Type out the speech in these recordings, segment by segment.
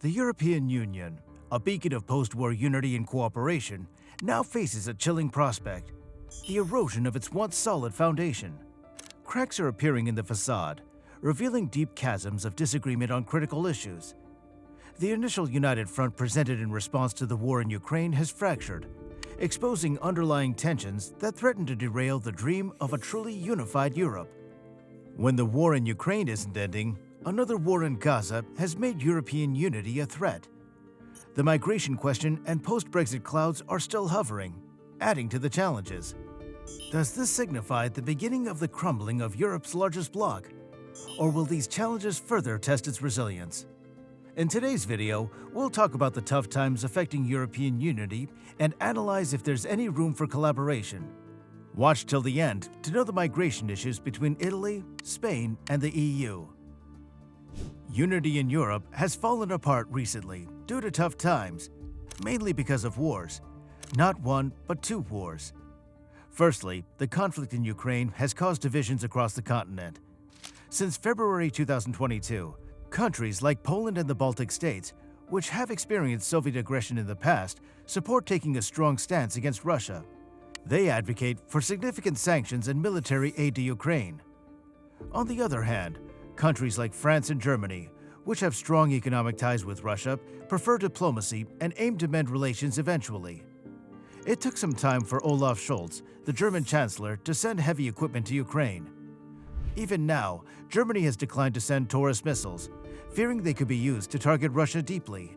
The European Union, a beacon of post-war unity and cooperation, now faces a chilling prospect: the erosion of its once solid foundation. Cracks are appearing in the facade, revealing deep chasms of disagreement on critical issues. The initial united front presented in response to the war in Ukraine has fractured, exposing underlying tensions that threaten to derail the dream of a truly unified Europe. When the war in Ukraine isn't ending, another war in Gaza has made European unity a threat. The migration question and post-Brexit clouds are still hovering, adding to the challenges. Does this signify the beginning of the crumbling of Europe's largest bloc? Or will these challenges further test its resilience? In today's video, we'll talk about the tough times affecting European unity and analyze if there's any room for collaboration. Watch till the end to know the migration issues between Italy, Spain, and the EU. Unity in Europe has fallen apart recently due to tough times, mainly because of wars. Not one, but two wars. Firstly, the conflict in Ukraine has caused divisions across the continent. Since February 2022, countries like Poland and the Baltic states, which have experienced Soviet aggression in the past, support taking a strong stance against Russia. They advocate for significant sanctions and military aid to Ukraine. On the other hand, countries like France and Germany, which have strong economic ties with Russia, prefer diplomacy and aim to mend relations eventually. It took some time for Olaf Scholz, the German chancellor, to send heavy equipment to Ukraine. Even now, Germany has declined to send Taurus missiles, fearing they could be used to target Russia deeply.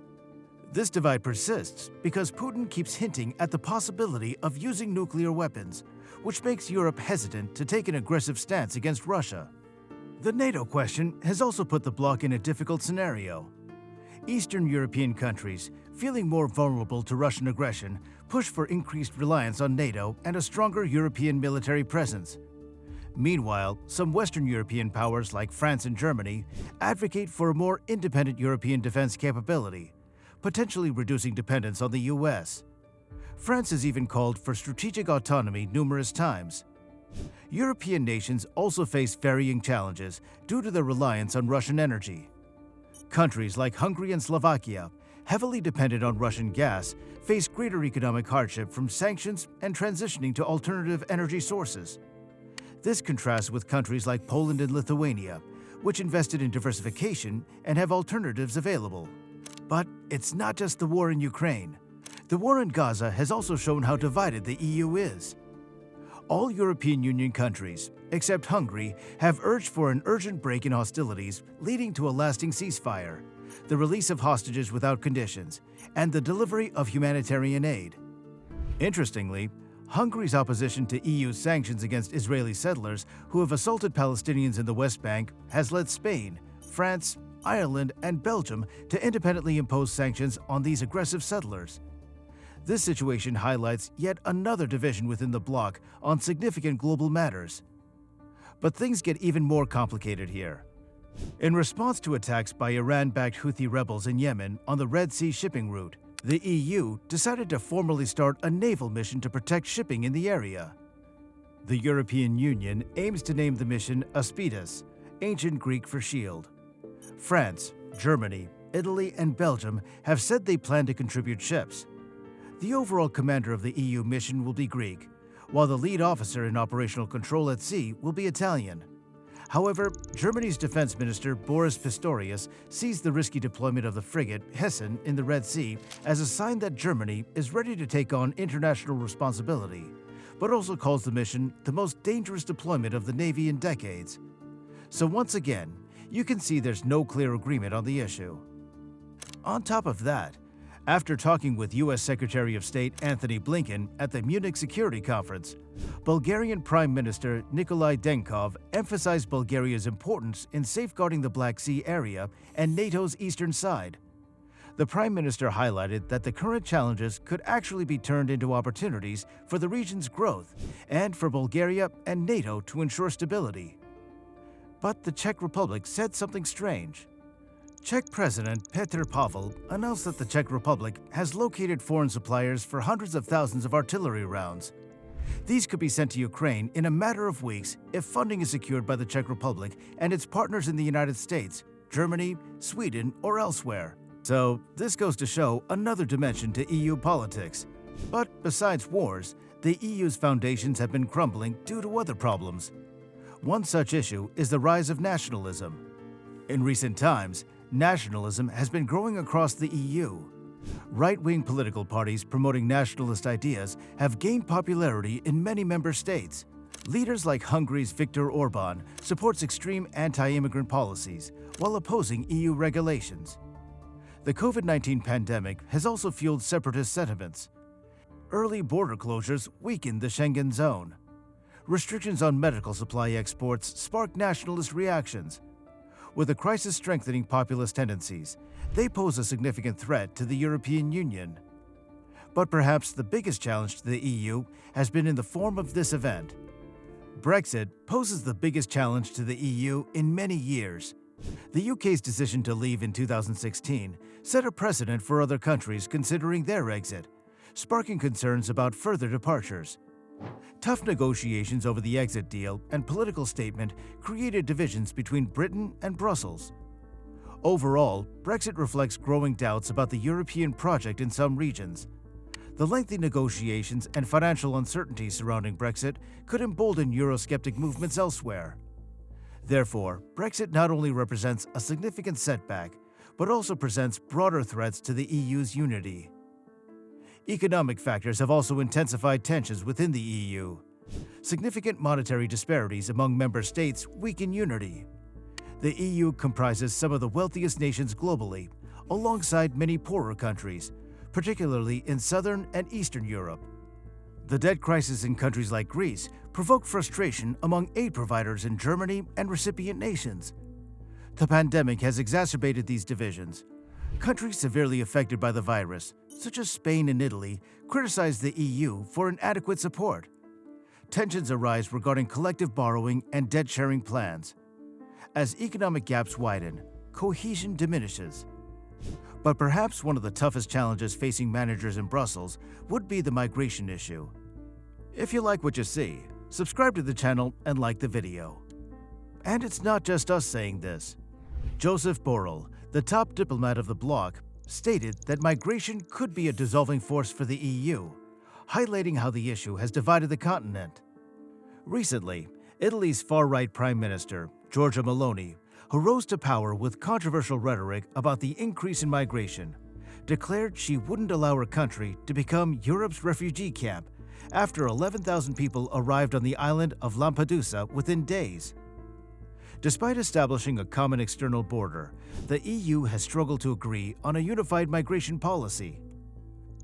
This divide persists because Putin keeps hinting at the possibility of using nuclear weapons, which makes Europe hesitant to take an aggressive stance against Russia. The NATO question has also put the bloc in a difficult scenario. Eastern European countries, feeling more vulnerable to Russian aggression, push for increased reliance on NATO and a stronger European military presence. Meanwhile, some Western European powers like France and Germany advocate for a more independent European defense capability, potentially reducing dependence on the US. France has even called for strategic autonomy numerous times. European nations also face varying challenges due to their reliance on Russian energy. Countries like Hungary and Slovakia, heavily dependent on Russian gas, face greater economic hardship from sanctions and transitioning to alternative energy sources. This contrasts with countries like Poland and Lithuania, which invested in diversification and have alternatives available. But it's not just the war in Ukraine. The war in Gaza has also shown how divided the EU is. All European Union countries, except Hungary, have urged for an urgent break in hostilities, leading to a lasting ceasefire, the release of hostages without conditions, and the delivery of humanitarian aid. Interestingly, Hungary's opposition to EU sanctions against Israeli settlers who have assaulted Palestinians in the West Bank has led Spain, France, Ireland, and Belgium to independently impose sanctions on these aggressive settlers. This situation highlights yet another division within the bloc on significant global matters. But things get even more complicated here. In response to attacks by Iran-backed Houthi rebels in Yemen on the Red Sea shipping route, the EU decided to formally start a naval mission to protect shipping in the area. The European Union aims to name the mission Aspedes, ancient Greek for shield. France, Germany, Italy, and Belgium have said they plan to contribute ships. The overall commander of the EU mission will be Greek, while the lead officer in operational control at sea will be Italian. However, Germany's defense minister Boris Pistorius sees the risky deployment of the frigate Hessen in the Red Sea as a sign that Germany is ready to take on international responsibility, but also calls the mission the most dangerous deployment of the Navy in decades. So once again, you can see there's no clear agreement on the issue. On top of that, after talking with U.S. Secretary of State Antony Blinken at the Munich Security Conference, Bulgarian Prime Minister Nikolai Denkov emphasized Bulgaria's importance in safeguarding the Black Sea area and NATO's eastern side. The Prime Minister highlighted that the current challenges could actually be turned into opportunities for the region's growth and for Bulgaria and NATO to ensure stability. But the Czech Republic said something strange. Czech President Petr Pavel announced that the Czech Republic has located foreign suppliers for hundreds of thousands of artillery rounds. These could be sent to Ukraine in a matter of weeks if funding is secured by the Czech Republic and its partners in the United States, Germany, Sweden, or elsewhere. So, this goes to show another dimension to EU politics. But besides wars, the EU's foundations have been crumbling due to other problems. One such issue is the rise of nationalism. In recent times, nationalism has been growing across the EU. Right-wing political parties promoting nationalist ideas have gained popularity in many member states. Leaders like Hungary's Viktor Orban supports extreme anti-immigrant policies while opposing EU regulations. The COVID-19 pandemic has also fueled separatist sentiments. Early border closures weakened the Schengen zone. Restrictions on medical supply exports sparked nationalist reactions. With the crisis strengthening populist tendencies, they pose a significant threat to the European Union. But perhaps the biggest challenge to the EU has been in the form of this event. Brexit poses the biggest challenge to the EU in many years. The UK's decision to leave in 2016 set a precedent for other countries considering their exit, sparking concerns about further departures. Tough negotiations over the exit deal and political statement created divisions between Britain and Brussels. Overall, Brexit reflects growing doubts about the European project in some regions. The lengthy negotiations and financial uncertainty surrounding Brexit could embolden Eurosceptic movements elsewhere. Therefore, Brexit not only represents a significant setback, but also presents broader threats to the EU's unity. Economic factors have also intensified tensions within the EU. Significant monetary disparities among member states weaken unity. The EU comprises some of the wealthiest nations globally, alongside many poorer countries, particularly in Southern and Eastern Europe. The debt crisis in countries like Greece provoked frustration among aid providers in Germany and recipient nations. The pandemic has exacerbated these divisions. Countries severely affected by the virus, such as Spain and Italy, criticize the EU for inadequate support. Tensions arise regarding collective borrowing and debt-sharing plans. As economic gaps widen, cohesion diminishes. But perhaps one of the toughest challenges facing managers in Brussels would be the migration issue. If you like what you see, subscribe to the channel and like the video. And it's not just us saying this. Joseph Borrell, the top diplomat of the bloc, stated that migration could be a dissolving force for the EU, highlighting how the issue has divided the continent. Recently, Italy's far-right Prime Minister, Giorgia Meloni, who rose to power with controversial rhetoric about the increase in migration, declared she wouldn't allow her country to become Europe's refugee camp after 11,000 people arrived on the island of Lampedusa within days. Despite establishing a common external border, the EU has struggled to agree on a unified migration policy.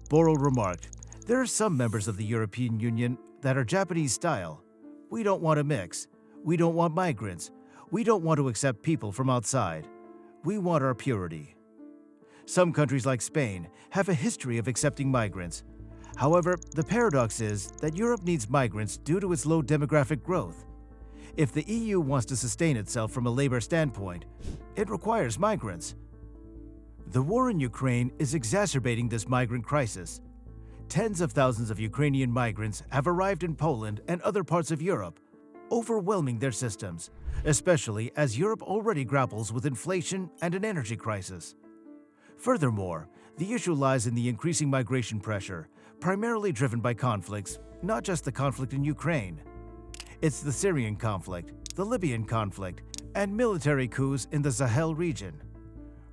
Borrell remarked, "There are some members of the European Union that are Japanese style. We don't want to mix. We don't want migrants. We don't want to accept people from outside. We want our purity." Some countries like Spain have a history of accepting migrants. However, the paradox is that Europe needs migrants due to its low demographic growth. If the EU wants to sustain itself from a labor standpoint, it requires migrants. The war in Ukraine is exacerbating this migrant crisis. Tens of thousands of Ukrainian migrants have arrived in Poland and other parts of Europe, overwhelming their systems, especially as Europe already grapples with inflation and an energy crisis. Furthermore, the issue lies in the increasing migration pressure, primarily driven by conflicts, not just the conflict in Ukraine. It's the Syrian conflict, the Libyan conflict, and military coups in the Sahel region.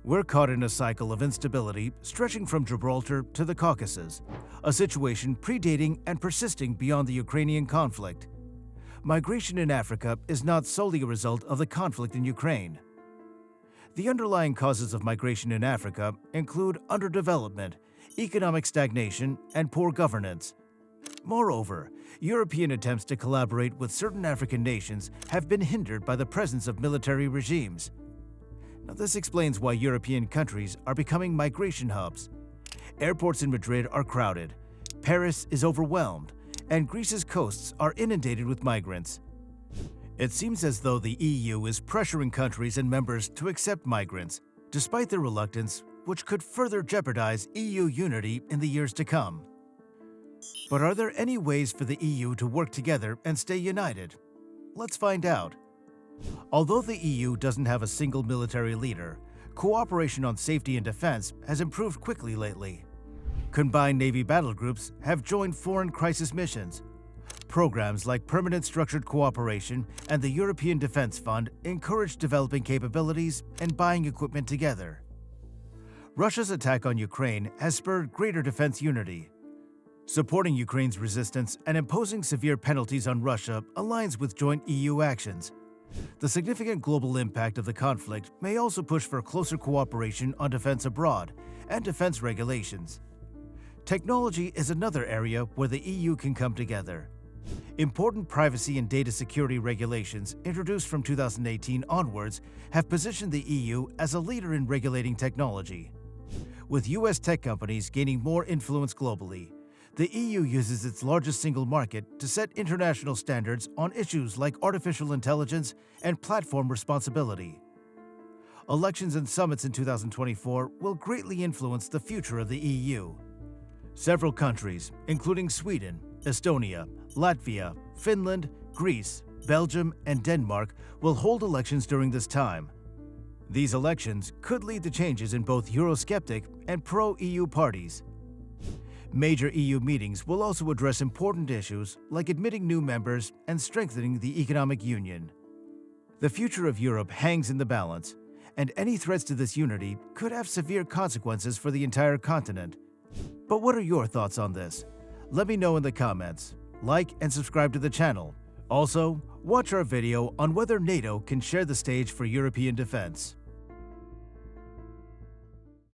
We're caught in a cycle of instability stretching from Gibraltar to the Caucasus, a situation predating and persisting beyond the Ukrainian conflict. Migration in Africa is not solely a result of the conflict in Ukraine. The underlying causes of migration in Africa include underdevelopment, economic stagnation, and poor governance. Moreover, European attempts to collaborate with certain African nations have been hindered by the presence of military regimes. Now, this explains why European countries are becoming migration hubs. Airports in Madrid are crowded, Paris is overwhelmed, and Greece's coasts are inundated with migrants. It seems as though the EU is pressuring countries and members to accept migrants, despite their reluctance, which could further jeopardize EU unity in the years to come. But are there any ways for the EU to work together and stay united? Let's find out. Although the EU doesn't have a single military leader, cooperation on safety and defense has improved quickly lately. Combined Navy battle groups have joined foreign crisis missions. Programs like Permanent Structured Cooperation and the European Defense Fund encourage developing capabilities and buying equipment together. Russia's attack on Ukraine has spurred greater defense unity. Supporting Ukraine's resistance and imposing severe penalties on Russia aligns with joint EU actions. The significant global impact of the conflict may also push for closer cooperation on defense abroad and defense regulations. Technology is another area where the EU can come together. Important privacy and data security regulations introduced from 2018 onwards have positioned the EU as a leader in regulating technology. With US tech companies gaining more influence globally, the EU uses its largest single market to set international standards on issues like artificial intelligence and platform responsibility. Elections and summits in 2024 will greatly influence the future of the EU. Several countries, including Sweden, Estonia, Latvia, Finland, Greece, Belgium, and Denmark, will hold elections during this time. These elections could lead to changes in both Eurosceptic and pro-EU parties. Major EU meetings will also address important issues like admitting new members and strengthening the economic union. The future of Europe hangs in the balance, and any threats to this unity could have severe consequences for the entire continent. But what are your thoughts on this? Let me know in the comments. Like and subscribe to the channel. Also, watch our video on whether NATO can share the stage for European defense.